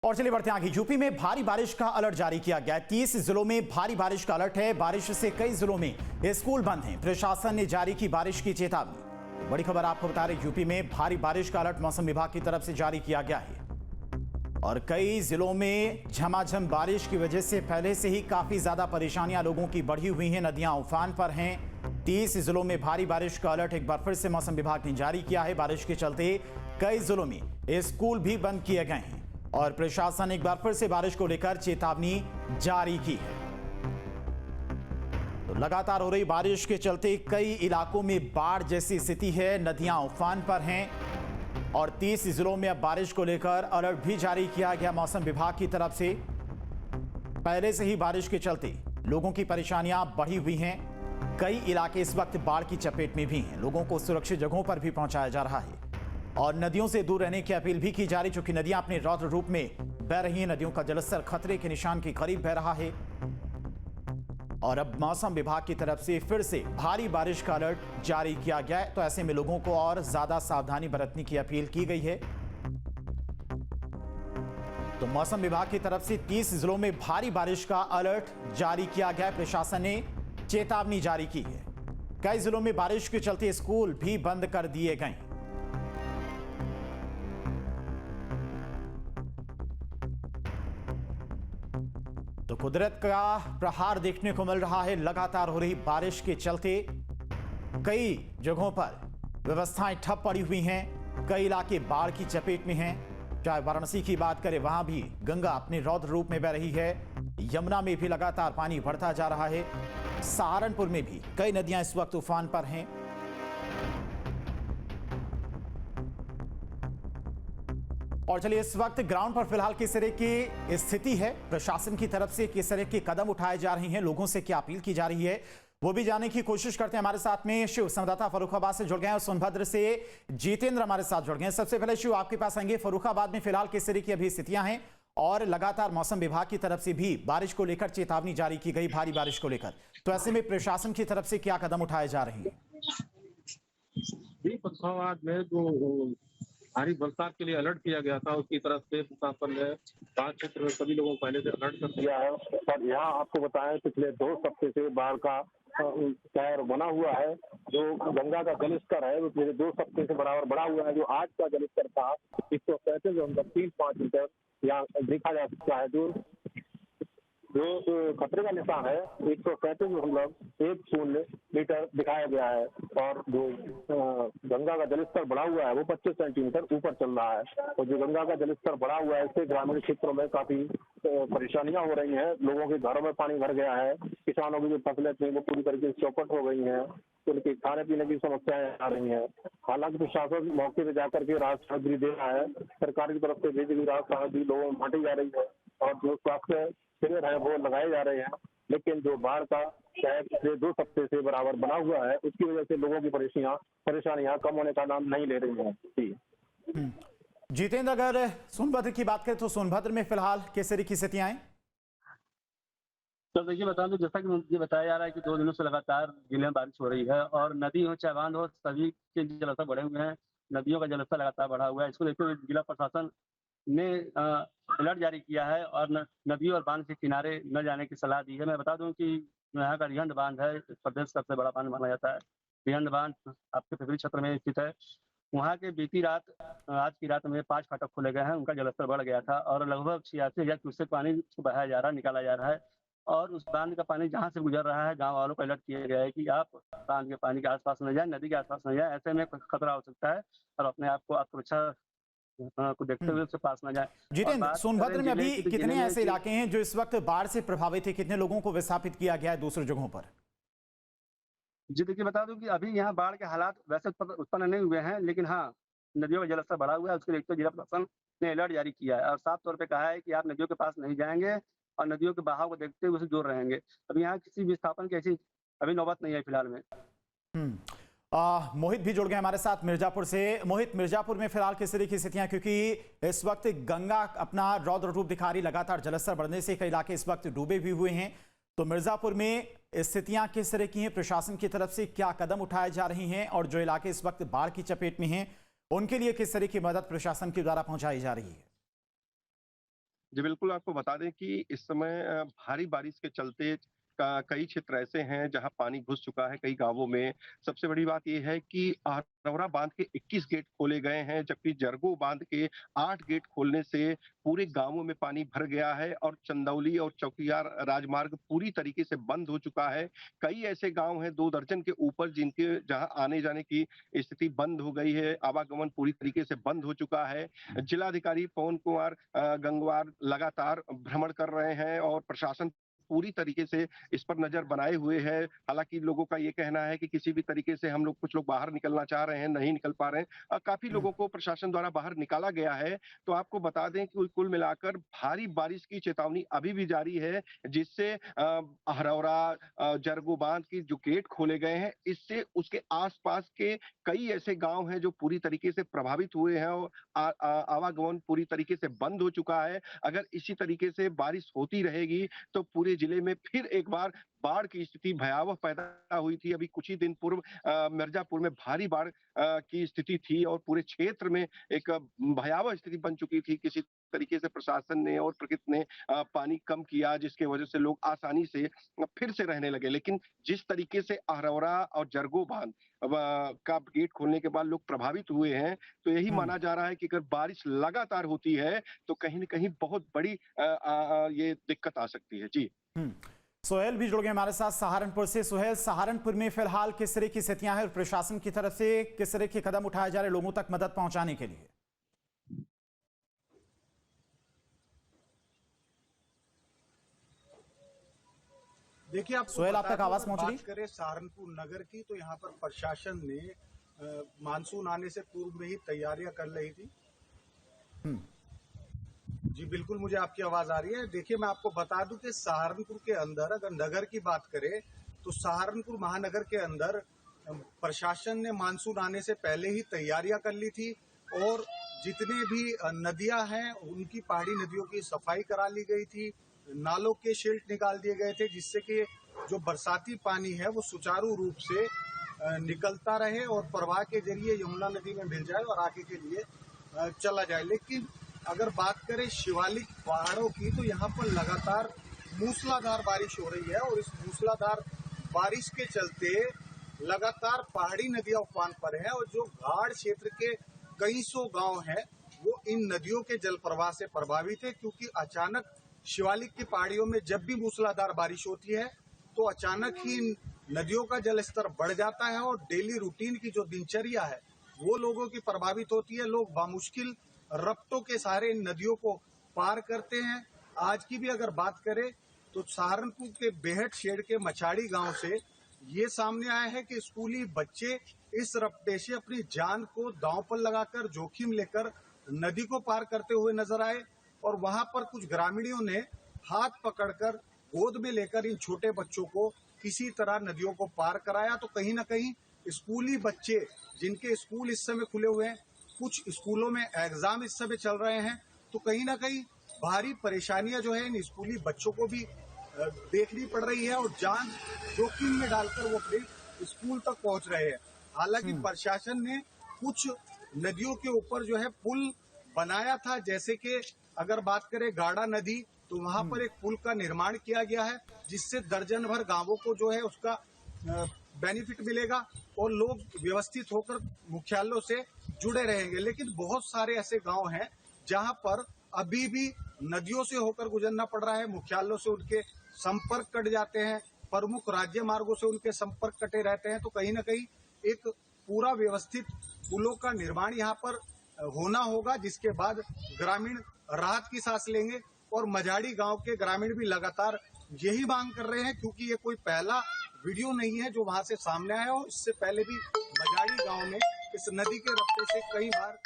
और चलिए बढ़ते हैं आगे। यूपी में भारी बारिश का अलर्ट जारी किया गया है। 30 जिलों में भारी बारिश का अलर्ट है। बारिश से कई जिलों में स्कूल बंद हैं। प्रशासन ने जारी की बारिश की चेतावनी। बड़ी खबर आपको बता रहे, यूपी में भारी बारिश का अलर्ट मौसम विभाग की तरफ से जारी किया गया है और कई जिलों में झमाझम बारिश की वजह से पहले से ही काफी ज्यादा परेशानियां लोगों की बढ़ी हुई हैं। नदियां उफान पर हैं। 30 जिलों में भारी बारिश का अलर्ट एक बार फिर से मौसम विभाग ने जारी किया है। बारिश के चलते कई जिलों में स्कूल भी बंद किए गए हैं और प्रशासन एक बार फिर से बारिश को लेकर चेतावनी जारी की है। तो लगातार हो रही बारिश के चलते कई इलाकों में बाढ़ जैसी स्थिति है। नदियां उफान पर हैं और 30 जिलों में अब बारिश को लेकर अलर्ट भी जारी किया गया मौसम विभाग की तरफ से। पहले से ही बारिश के चलते लोगों की परेशानियां बढ़ी हुई हैं। कई इलाके इस वक्त बाढ़ की चपेट में भी हैं। लोगों को सुरक्षित जगहों पर भी पहुंचाया जा रहा है और नदियों से दूर रहने की अपील भी की जा रही, क्योंकि नदियां अपने रौद्र रूप में बह रही हैं। नदियों का जलस्तर खतरे के निशान के करीब बह रहा है और अब मौसम विभाग की तरफ से फिर से भारी बारिश का अलर्ट जारी किया गया है। तो ऐसे में लोगों को और ज्यादा सावधानी बरतने की अपील की गई है। तो मौसम विभाग की तरफ से 30 जिलों में भारी बारिश का अलर्ट जारी किया गया है। प्रशासन ने चेतावनी जारी की है। कई जिलों में बारिश के चलते स्कूल भी बंद कर दिए गए। तो कुदरत का प्रहार देखने को मिल रहा है। लगातार हो रही बारिश के चलते कई जगहों पर व्यवस्थाएं ठप पड़ी हुई हैं। कई इलाके बाढ़ की चपेट में हैं। चाहे वाराणसी की बात करें, वहां भी गंगा अपने रौद्र रूप में बह रही है। यमुना में भी लगातार पानी बढ़ता जा रहा है। सहारनपुर में भी कई नदियां इस वक्त उफान पर हैं। और चलिए इस वक्त ग्राउंड पर फिलहाल किस तरह की स्थिति है, प्रशासन की तरफ से किस तरह के कदम उठाए जा रहे हैं, लोगों से क्या अपील की जा रही है, वो भी जानने की कोशिश करते हैं। हमारे साथ में शिव संवाददाता फर्रुखाबाद से जुड़ गए हैं और सोनभद्र से जितेंद्र हमारे साथ जुड़ गए हैं। सबसे पहले शिव, आपके पास आएंगे। फर्रुखाबाद में फिलहाल किस तरह की अभी स्थितियां हैं और लगातार मौसम विभाग की तरफ से भी बारिश को लेकर चेतावनी जारी की गई, भारी बारिश को लेकर, तो ऐसे में प्रशासन की तरफ से क्या कदम उठाए जा रहे हैं? फर्रुखाबाद में जो भारी बरसात के लिए अलर्ट किया गया था, उसकी तरफ से प्रशासन ने 5 क्षेत्र में सभी लोगों को पहले से अलर्ट कर दिया है। और यहाँ आपको बताएं, पिछले 2 हफ्ते से बाढ़ का कहर बना हुआ है। जो गंगा का जलस्तर है वो पिछले 2 हफ्ते से बराबर बढ़ा हुआ है। जो आज का जलस्तर था 135.5 मीटर यहाँ देखा जा सकता है। जो खतरे का निशान है 135.10 मीटर दिखाया गया है और जो गंगा का जलस्तर बढ़ा हुआ है वो 25 सेंटीमीटर ऊपर चल रहा है। और जो गंगा का जलस्तर बढ़ा हुआ है इससे ग्रामीण क्षेत्रों में काफी परेशानियां हो रही हैं। लोगों के घरों में पानी भर गया है। किसानों की जो फसलें थी वो पूरी तरीके से चौपट हो गई हैं। उनके खाने पीने की समस्याएं आ रही हैं। हालांकि प्रशासन मौके पर जाकर के राहत सामग्री दे रहा है। सरकार की तरफ से भेजी गई राहत सामग्री लोगों में बांटी जा रही है और जो स्वास्थ्य शिविर है वो लगाए जा रहे हैं। लेकिन जो बाढ़ का कहर पिछले 2 हफ्ते से बराबर बना हुआ है उसकी वजह से लोगों की परेशानियां कम होने का नाम नहीं ले रही हैं। जी जितेंद्र, अगर सोनभद्र की बात करें तो सोनभद्र में फिलहाल किस तरह की स्थितियां हैं? तो देखिए बता दूं, जैसा कि मुझे बताया जा रहा है कि 2 दिनों से लगातार जिले में बारिश हो रही है और नदी हो चाहे बांध हो, सभी के जलस्तर बढ़े हुए हैं। नदियों का जलस्तर लगातार बढ़ा हुआ है। इसको देखते हुए जिला प्रशासन ने अलर्ट जारी किया है और नदियों और बांध के किनारे न जाने की सलाह दी है। मैं बता दूं कि यहाँ का रिहंद बांध है, प्रदेश का सबसे बड़ा बांध माना जाता है। रिहंद बांध आपके पिपरी क्षेत्र में स्थित है। वहाँ के बीती रात आज की रात में 5 फाटक खोले गए हैं। उनका जलस्तर बढ़ गया था और लगभग 86,000 क्यूसेक पानी बहाया जा रहा है, निकाला जा रहा है। और उस बांध का पानी जहाँ से गुजर रहा है, गाँव वालों को अलर्ट किया गया है कि आप बांध के पानी के आसपास न जाए, नदी के आसपास न जाए। ऐसे में खतरा हो सकता है और अपने आप को सुरक्षा को देखते हुए उससे पास न जाए। जितेंद्र, सोनभद्र में अभी कितने ऐसे इलाके हैं जो इस वक्त बाढ़ से प्रभावित है? कितने लोगों को विस्थापित किया गया है दूसरी जगहों पर? जी देखिए बता दूं कि अभी यहाँ बाढ़ के हालात वैसे उत्पन्न नहीं हुए हैं, लेकिन हाँ नदियों का जलस्तर बढ़ा हुआ है। उसके देखते हुए जिला प्रशासन ने अलर्ट जारी किया है और साफ तौर पे कहा है कि आप नदियों के पास नहीं जाएंगे और नदियों के बहाव को देखते हुए उसे दूर रहेंगे। अभी यहाँ किसी विस्थापन की ऐसी अभी नौबत नहीं है फिलहाल में। मोहित भी जुड़ गए हमारे साथ मिर्जापुर से। मोहित, मिर्जापुर में फिलहाल किस तरह की स्थितियां, क्योंकि इस वक्त गंगा अपना रौद्र रूप दिखा रही, लगातार जलस्तर बढ़ने से कई इलाके इस वक्त डूबे भी हुए हैं। तो मिर्जापुर में स्थितियां किस तरह की हैं? प्रशासन की तरफ से क्या कदम उठाए जा रहे हैं और जो इलाके इस वक्त बाढ़ की चपेट में हैं उनके लिए किस तरह की मदद प्रशासन के द्वारा पहुंचाई जा रही है? जी, बिल्कुल आपको बता दें कि इस समय भारी बारिश के चलते कई क्षेत्र ऐसे हैं जहां पानी घुस चुका है कई गाँवों में। सबसे बड़ी बात ये है कि आहरौरा बांध के 21 गेट खोले गए हैं, जबकि जरगो बांध के 8 गेट खोलने से पूरे गाँवों में पानी भर गया है और चंदौली और चौकियार राजमार्ग पूरी तरीके से बंद हो चुका है। कई ऐसे गाँव हैं 2 दर्जन के ऊपर जिनके जहां आने-जाने की स्थिति बंद हो गई है, आवागमन पूरी तरीके से बंद हो चुका है। जिलाधिकारी पवन कुमार गंगवार लगातार भ्रमण कर रहे हैं और प्रशासन पूरी तरीके से इस पर नजर बनाए हुए है। हालाँकि लोगों का ये कहना है कि किसी भी तरीके से हम लोग कुछ लोग बाहर निकलना चाह रहे हैं, नहीं निकल पा रहे हैं। काफ़ी हुँ। लोगों को प्रशासन द्वारा बाहर निकाला गया है। तो आपको बता दें कि कुल मिलाकर भारी बारिश की चेतावनी अभी भी जारी है, जिससे अहरौरा जरगो बांध के जो गेट खोले गए हैं, इससे उसके आस-पास के कई ऐसे गाँव हैं जो पूरी तरीके से प्रभावित हुए हैं और आवागमन पूरी तरीके से बंद हो चुका है। अगर इसी तरीके से बारिश होती रहेगी तो पूरे जिले में फिर एक बार बाढ़ की स्थिति भयावह पैदा हुई थी। अभी कुछ ही दिन पूर्व मिर्जापुर में भारी बाढ़ की स्थिति थी और पूरे क्षेत्र में एक भयावह स्थिति बन चुकी थी। किसी तरीके से प्रशासन ने और प्रकृति ने पानी कम किया, जिसकी वजह से लोग आसानी से फिर से रहने लगे। लेकिन जिस तरीके से अहरौरा और जरगो बांध का गेट खोलने के बाद लोग प्रभावित हुए हैं, तो यही हुँ। माना जा रहा है कि अगर बारिश लगातार होती है तो कहीं न कहीं बहुत बड़ी ये दिक्कत आ सकती है। जी। हुँ। सोहेल भी जुड़ गए हमारे साथ सहारनपुर से। सोहेल, सहारनपुर में फिलहाल किस तरह की स्थितियां हैं और प्रशासन की तरफ से किस तरह के कदम उठाए जा रहे हैं लोगों तक मदद पहुंचाने के लिए? देखिए, आपको सोहेल, आप बता तक दूं, आवाज अगर पहुंच रही? बात करें सहारनपुर नगर की, तो यहाँ पर प्रशासन ने मानसून आने से पूर्व में ही तैयारियां कर रही थी। जी बिल्कुल, मुझे आपकी आवाज आ रही है। देखिए, मैं आपको बता दूं कि सहारनपुर के अंदर अगर नगर की बात करें तो सहारनपुर महानगर के अंदर प्रशासन ने मानसून आने से पहले ही तैयारियां कर ली थी और जितने भी नदियां हैं उनकी पहाड़ी नदियों की सफाई करा ली गई थी। नालों के शिल्ट निकाल दिए गए थे जिससे कि जो बरसाती पानी है वो सुचारू रूप से निकलता रहे और प्रवाह के जरिए यमुना नदी में मिल जाए और आगे के लिए चला जाए। लेकिन अगर बात करें शिवालिक पहाड़ों की, तो यहाँ पर लगातार मूसलाधार बारिश हो रही है और इस मूसलाधार बारिश के चलते लगातार पहाड़ी नदियां उफान पर हैं और जो घाड़ क्षेत्र के कई सौ गांव हैं वो इन नदियों के जल प्रवाह से प्रभावित है, क्योंकि अचानक शिवालिक की पहाड़ियों में जब भी मूसलाधार बारिश होती है तो अचानक ही नदियों का जल स्तर बढ़ जाता है और डेली रूटीन की जो दिनचर्या है वो लोगों की प्रभावित होती है। लोग बामुश्किल रफ्तों के सहारे इन नदियों को पार करते हैं। आज की भी अगर बात करें तो सहारनपुर के बेहट शेड के मछाड़ी गांव से ये सामने आया है कि स्कूली बच्चे इस रफ्ते से अपनी जान को दांव पर लगाकर जोखिम लेकर नदी को पार करते हुए नजर आए और वहां पर कुछ ग्रामीणों ने हाथ पकड़कर गोद में लेकर इन छोटे बच्चों को किसी तरह नदियों को पार कराया। तो कहीं ना कहीं स्कूली बच्चे जिनके स्कूल इस समय खुले हुए हैं, कुछ स्कूलों में एग्जाम इस समय चल रहे हैं, तो कहीं ना कहीं भारी परेशानियां जो है इन स्कूली बच्चों को भी देखनी पड़ रही है और जान जोखिम में डालकर वो अपने स्कूल तक पहुंच रहे हैं। हालांकि प्रशासन ने कुछ नदियों के ऊपर जो है पुल बनाया था, जैसे कि अगर बात करें गाड़ा नदी, तो वहां पर एक पुल का निर्माण किया गया है जिससे दर्जन भर गांवों को जो है उसका बेनिफिट मिलेगा और लोग व्यवस्थित होकर मुख्यालयों से जुड़े रहेंगे। लेकिन बहुत सारे ऐसे गांव हैं जहां पर अभी भी नदियों से होकर गुजरना पड़ रहा है, मुख्यालयों से उनके संपर्क कट जाते हैं, प्रमुख राज्य मार्गों से उनके संपर्क कटे रहते हैं। तो कहीं ना कहीं एक पूरा व्यवस्थित पुलों का निर्माण यहाँ पर होना होगा, जिसके बाद ग्रामीण राहत की सांस लेंगे। और मझाड़ी गांव के ग्रामीण भी लगातार यही मांग कर रहे हैं, क्योंकि ये कोई पहला वीडियो नहीं है जो वहां से सामने आया हो। इससे पहले भी मझाड़ी गांव में इस नदी के रफ्ते से कई बार